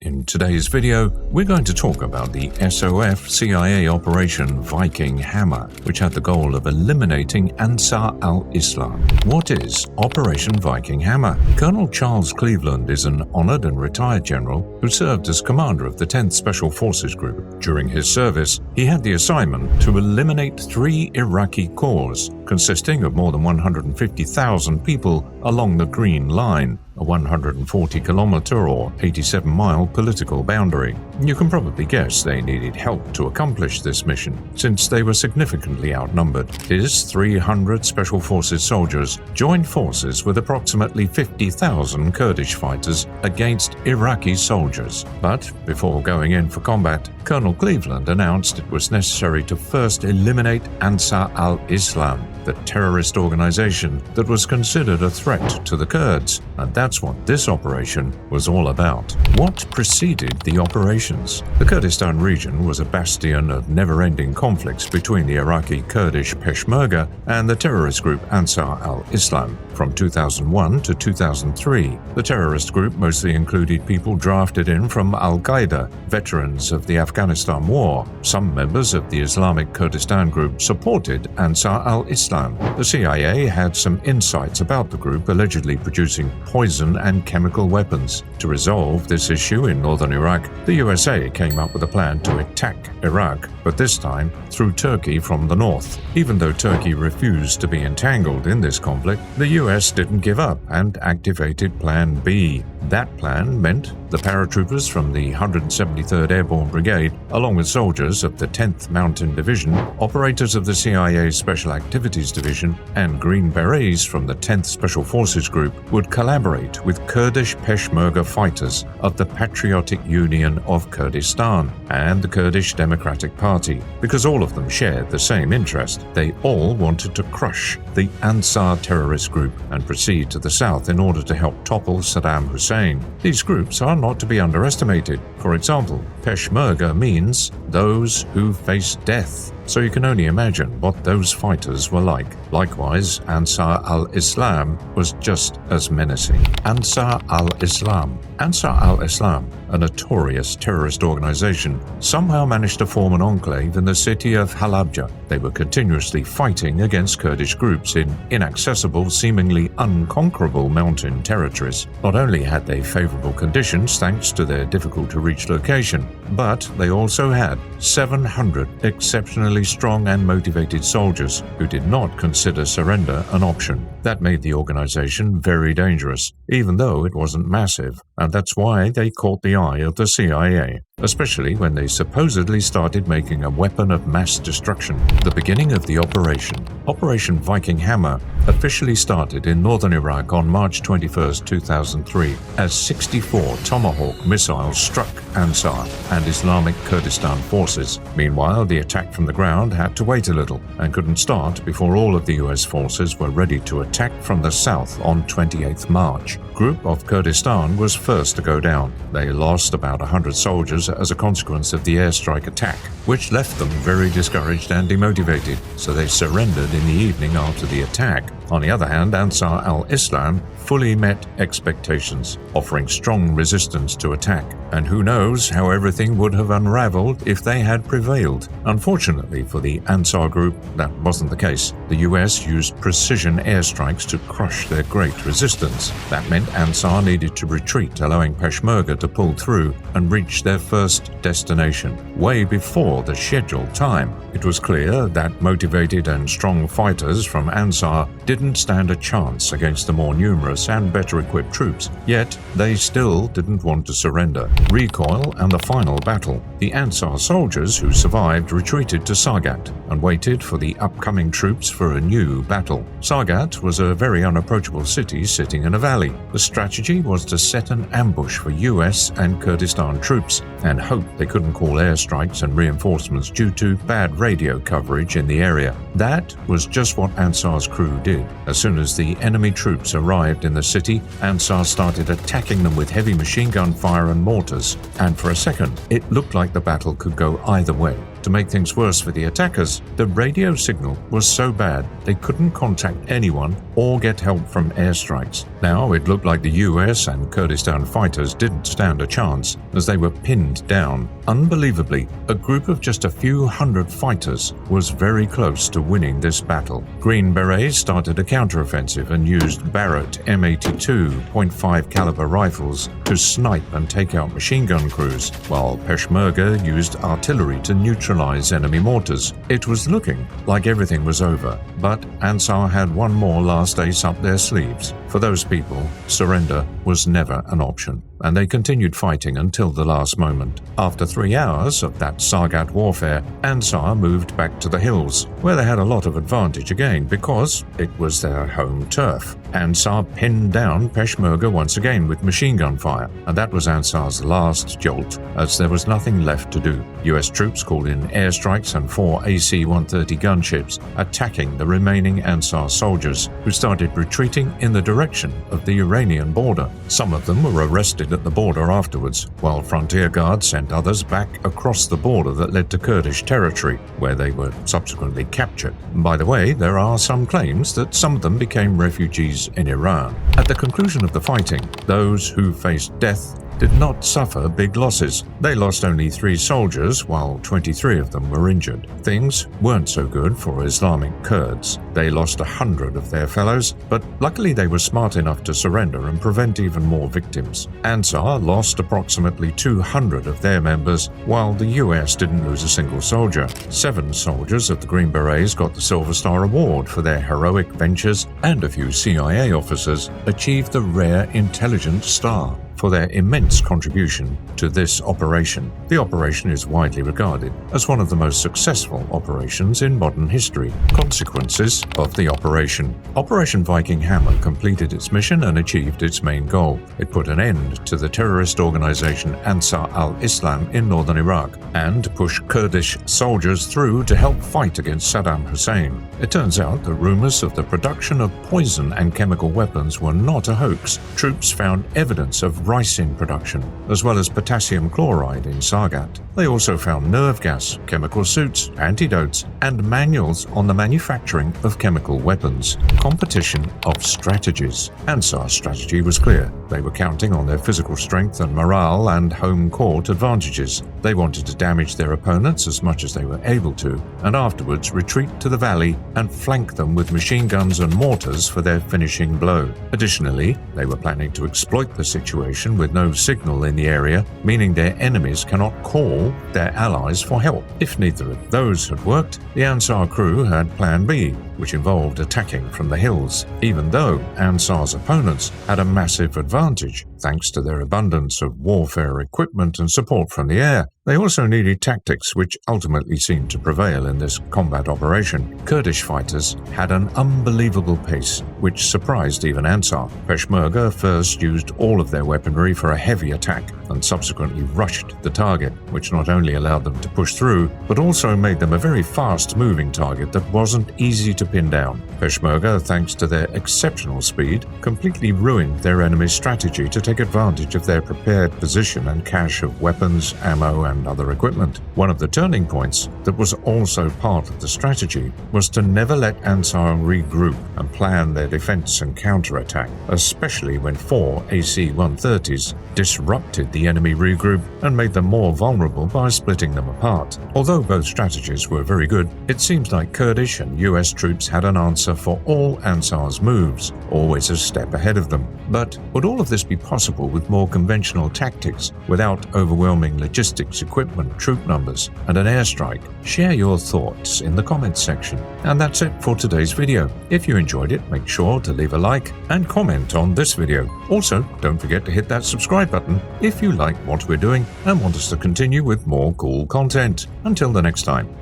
In today's video, we're going to talk about the SOF CIA Operation Viking Hammer, which had the goal of eliminating Ansar al-Islam. What is Operation Viking Hammer? Colonel Charles Cleveland is an honored and retired general who served as commander of the 10th Special Forces Group. During his service, he had the assignment to eliminate 3 Iraqi corps, consisting of more than 150,000 people along the Green Line, a 140-kilometer or 87-mile political boundary. You can probably guess they needed help to accomplish this mission, since they were significantly outnumbered. His 300 Special Forces soldiers joined forces with approximately 50,000 Kurdish fighters against Iraqi soldiers. But before going in for combat, Colonel Cleveland announced it was necessary to first eliminate Ansar al-Islam, the terrorist organization that was considered a threat to the Kurds, and that's what this operation was all about. What preceded the operations? The Kurdistan region was a bastion of never-ending conflicts between the Iraqi Kurdish Peshmerga and the terrorist group Ansar al-Islam. From 2001 to 2003, the terrorist group mostly included people drafted in from Al-Qaeda, veterans of the Afghanistan War. Some members of the Islamic Kurdistan group supported Ansar al-Islam. The CIA had some insights about the group allegedly producing poison and chemical weapons. To resolve this issue in northern Iraq, the USA came up with a plan to attack Iraq, but this time through Turkey from the north. Even though Turkey refused to be entangled in this conflict, the US didn't give up and activated Plan B. That plan meant the paratroopers from the 173rd Airborne Brigade, along with soldiers of the 10th Mountain Division, operators of the CIA Special Activities Division, and Green Berets from the 10th Special Forces Group would collaborate with Kurdish Peshmerga fighters of the Patriotic Union of Kurdistan and the Kurdish Democratic Party, because all of them shared the same interest. They all wanted to crush the Ansar terrorist group and proceed to the south in order to help topple Saddam Hussein. These groups are not to be underestimated. For example, Peshmerga means those who face death, so you can only imagine what those fighters were like. Likewise, Ansar al-Islam was just as menacing. Ansar al-Islam. Ansar al-Islam, a notorious terrorist organization, somehow managed to form an enclave in the city of Halabja. They were continuously fighting against Kurdish groups in inaccessible, seemingly unconquerable mountain territories. Not only had they favorable conditions thanks to their difficult-to-reach location, but they also had 700 exceptionally strong and motivated soldiers who did not consider surrender an option. That made the organization very dangerous, even though it wasn't massive, and that's why they caught the eye of the CIA, especially when they supposedly started making a weapon of mass destruction. The beginning of the operation, Operation Viking Hammer, officially started in northern Iraq on March 21, 2003, as 64 Tomahawk missiles struck Ansar and Islamic Kurdistan forces. Meanwhile, the attack from the ground had to wait a little and couldn't start before all of the US forces were ready to attack from the south on 28th March. Group of Kurdistan was first to go down. They lost about 100 soldiers as a consequence of the airstrike attack, which left them very discouraged and demotivated, so they surrendered in the evening after the attack. On the other hand, Ansar al-Islam fully met expectations, offering strong resistance to attack. And who knows how everything would have unraveled if they had prevailed. Unfortunately for the Ansar group, that wasn't the case. The US used precision airstrikes to crush their great resistance. That meant Ansar needed to retreat, allowing Peshmerga to pull through and reach their first destination, way before the scheduled time. It was clear that motivated and strong fighters from Ansar didn't stand a chance against the more numerous and better equipped troops, yet they still didn't want to surrender. Recoil and the final battle. The Ansar soldiers who survived retreated to Sargat and waited for the upcoming troops for a new battle. Sargat was a very unapproachable city sitting in a valley. The strategy was to set an ambush for US and Kurdistan troops and hope they couldn't call airstrikes and reinforcements due to bad radio coverage in the area. That was just what Ansar's crew did. As soon as the enemy troops arrived in the city, Ansar started attacking them with heavy machine gun fire and mortars, and for a second, it looked like the battle could go either way. To make things worse for the attackers, the radio signal was so bad they couldn't contact anyone or get help from airstrikes. Now it looked like the US and Kurdistan fighters didn't stand a chance as they were pinned down. Unbelievably, a group of just a few hundred fighters was very close to winning this battle. Green Berets started a counteroffensive and used Barrett M82 .5 caliber rifles to snipe and take out machine gun crews, while Peshmerga used artillery to neutralize enemy mortars. It was looking like everything was over, but Ansar had one more last ace up their sleeves. For those people, surrender was never an option, and they continued fighting until the last moment. After 3 hours of that Sargat warfare, Ansar moved back to the hills, where they had a lot of advantage again because it was their home turf. Ansar pinned down Peshmerga once again with machine gun fire, and that was Ansar's last jolt, as there was nothing left to do. US troops called in airstrikes and 4 AC-130 gunships, attacking the remaining Ansar soldiers, who started retreating in the direction of the Iranian border. Some of them were arrested at the border afterwards, while frontier guards sent others back across the border that led to Kurdish territory, where they were subsequently captured. By the way, there are some claims that some of them became refugees in Iran. At the conclusion of the fighting, those who faced death did not suffer big losses. They lost only 3 soldiers, while 23 of them were injured. Things weren't so good for Islamic Kurds. They lost 100 of their fellows, but luckily they were smart enough to surrender and prevent even more victims. Ansar lost approximately 200 of their members, while the US didn't lose a single soldier. 7 soldiers of the Green Berets got the Silver Star Award for their heroic ventures, and a few CIA officers achieved the rare Intelligence Star for their immense contribution to this operation. The operation is widely regarded as one of the most successful operations in modern history. Consequences of the operation. Operation Viking Hammer completed its mission and achieved its main goal. It put an end to the terrorist organization Ansar al-Islam in northern Iraq and pushed Kurdish soldiers through to help fight against Saddam Hussein. It turns out the rumors of the production of poison and chemical weapons were not a hoax. Troops found evidence of ricin production, as well as potassium chloride in Sargat. They also found nerve gas, chemical suits, antidotes, and manuals on the manufacturing of chemical weapons. Competition of strategies. Ansar's strategy was clear. They were counting on their physical strength and morale and home court advantages. They wanted to damage their opponents as much as they were able to, and afterwards retreat to the valley and flank them with machine guns and mortars for their finishing blow. Additionally, they were planning to exploit the situation with no signal in the area, meaning their enemies cannot call their allies for help. If neither of those had worked, the Ansar crew had Plan B, which involved attacking from the hills. Even though Ansar's opponents had a massive advantage, thanks to their abundance of warfare equipment and support from the air, they also needed tactics which ultimately seemed to prevail in this combat operation. Kurdish fighters had an unbelievable pace, which surprised even Ansar. Peshmerga first used all of their weaponry for a heavy attack and subsequently rushed the target, which not only allowed them to push through, but also made them a very fast-moving target that wasn't easy to pin down. Peshmerga, thanks to their exceptional speed, completely ruined their enemy's strategy to take advantage of their prepared position and cache of weapons, ammo, and other equipment. One of the turning points that was also part of the strategy was to never let Ansar regroup and plan their defense and counterattack, especially when 4 AC-130s disrupted the enemy regroup and made them more vulnerable by splitting them apart. Although both strategies were very good, it seems like Kurdish and US troops had an answer for all Ansar's moves, always a step ahead of them. But would all of this be possible with more conventional tactics, without overwhelming logistics, equipment, troop numbers, and an airstrike? Share your thoughts in the comments section. And that's it for today's video. If you enjoyed it, make sure to leave a like and comment on this video. Also, don't forget to hit that subscribe button if you like what we're doing and want us to continue with more cool content. Until the next time.